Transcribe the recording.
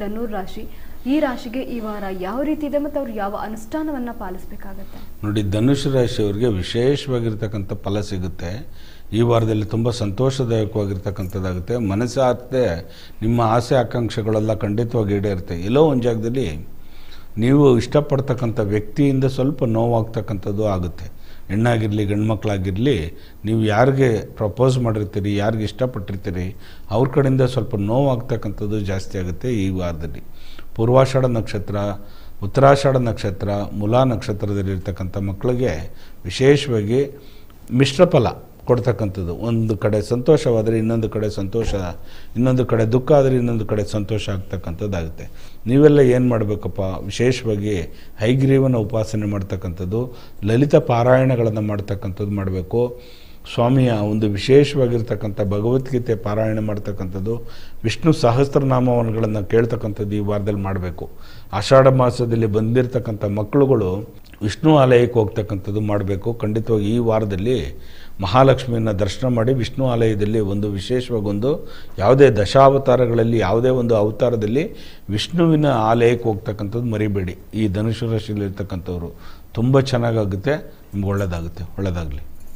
ಧನುರ್ ರಾಶಿ. ಈ ರಾಶಿಗೆ ಈ ವಾರ ಯಾವ ರೀತಿ ಇದೆ ಮತ್ತು ಅವರು ಯಾವ ಅನುಷ್ಠಾನವನ್ನು ಪಾಲಿಸಬೇಕಾಗತ್ತೆ? ನೋಡಿ, ಧನುಷ್ ರಾಶಿಯವರಿಗೆ ವಿಶೇಷವಾಗಿರ್ತಕ್ಕಂಥ ಫಲ ಸಿಗುತ್ತೆ. ಈ ವಾರದಲ್ಲಿ ತುಂಬ ಸಂತೋಷದಾಯಕವಾಗಿರ್ತಕ್ಕಂಥದ್ದಾಗುತ್ತೆ. ಮನಸ್ಸಾರ್ತೆ ನಿಮ್ಮ ಆಸೆ ಆಕಾಂಕ್ಷೆಗಳೆಲ್ಲ ಖಂಡಿತವಾಗಿ ಈಡೇರುತ್ತೆ. ಎಲ್ಲೋ ಒಂದು ಜಾಗದಲ್ಲಿ ನೀವು ಇಷ್ಟಪಡ್ತಕ್ಕಂಥ ವ್ಯಕ್ತಿಯಿಂದ ಸ್ವಲ್ಪ ನೋವಾಗ್ತಕ್ಕಂಥದ್ದು ಆಗುತ್ತೆ. ಹೆಣ್ಣಾಗಿರಲಿ ಗಂಡು ಮಕ್ಕಳಾಗಿರಲಿ, ನೀವು ಯಾರಿಗೆ ಪ್ರಪೋಸ್ ಮಾಡಿರ್ತೀರಿ, ಯಾರಿಗೆ ಇಷ್ಟಪಟ್ಟಿರ್ತೀರಿ, ಅವ್ರ ಕಡೆಯಿಂದ ಸ್ವಲ್ಪ ನೋವಾಗ್ತಕ್ಕಂಥದ್ದು ಜಾಸ್ತಿ ಆಗುತ್ತೆ ಈ ವಾರದಲ್ಲಿ. ಪೂರ್ವಾಷಾಢ ನಕ್ಷತ್ರ, ಉತ್ತರಾಷಾಢ ನಕ್ಷತ್ರ, ಮೂಲಾ ನಕ್ಷತ್ರದಲ್ಲಿರ್ತಕ್ಕಂಥ ಮಕ್ಕಳಿಗೆ ವಿಶೇಷವಾಗಿ ಮಿಶ್ರ ಫಲ ಕೊಡ್ತಕ್ಕಂಥದ್ದು. ಒಂದು ಕಡೆ ಸಂತೋಷವಾದರೆ ಇನ್ನೊಂದು ಕಡೆ ಸಂತೋಷ, ಇನ್ನೊಂದು ಕಡೆ ದುಃಖ ಆದರೆ ಇನ್ನೊಂದು ಕಡೆ ಸಂತೋಷ ಆಗ್ತಕ್ಕಂಥದ್ದಾಗುತ್ತೆ. ನೀವೆಲ್ಲ ಏನು ಮಾಡಬೇಕಪ್ಪ, ವಿಶೇಷವಾಗಿ ಹೈಗ್ರೀವನ ಉಪಾಸನೆ ಮಾಡ್ತಕ್ಕಂಥದ್ದು, ಲಲಿತ ಪಾರಾಯಣಗಳನ್ನು ಮಾಡ್ತಕ್ಕಂಥದ್ದು ಮಾಡಬೇಕು. ಸ್ವಾಮಿಯ ಒಂದು ವಿಶೇಷವಾಗಿರ್ತಕ್ಕಂಥ ಭಗವದ್ಗೀತೆ ಪಾರಾಯಣ ಮಾಡ್ತಕ್ಕಂಥದ್ದು, ವಿಷ್ಣು ಸಹಸ್ರನಾಮಗಳನ್ನು ಕೇಳ್ತಕ್ಕಂಥದ್ದು ಈ ವಾರದಲ್ಲಿ ಮಾಡಬೇಕು. ಆಷಾಢ ಮಾಸದಲ್ಲಿ ಬಂದಿರತಕ್ಕಂಥ ಮಕ್ಕಳುಗಳು ವಿಷ್ಣು ಆಲಯಕ್ಕೆ ಹೋಗ್ತಕ್ಕಂಥದ್ದು ಮಾಡಬೇಕು. ಖಂಡಿತವಾಗಿ ಈ ವಾರದಲ್ಲಿ ಮಹಾಲಕ್ಷ್ಮಿಯನ್ನು ದರ್ಶನ ಮಾಡಿ ವಿಷ್ಣು ಆಲಯದಲ್ಲಿ ಒಂದು ವಿಶೇಷವಾಗಿ ಯಾವುದೇ ದಶಾವತಾರಗಳಲ್ಲಿ ಯಾವುದೇ ಒಂದು ಅವತಾರದಲ್ಲಿ ವಿಷ್ಣುವಿನ ಆಲಯಕ್ಕೆ ಹೋಗ್ತಕ್ಕಂಥದ್ದು ಮರಿಬೇಡಿ. ಈ ಧನುಷು ರಾಶಿಯಲ್ಲಿರ್ತಕ್ಕಂಥವ್ರು ತುಂಬ ಚೆನ್ನಾಗಾಗುತ್ತೆ, ನಿಮ್ಗೆ ಒಳ್ಳೆಯದಾಗುತ್ತೆ. ಒಳ್ಳೆಯದಾಗಲಿ.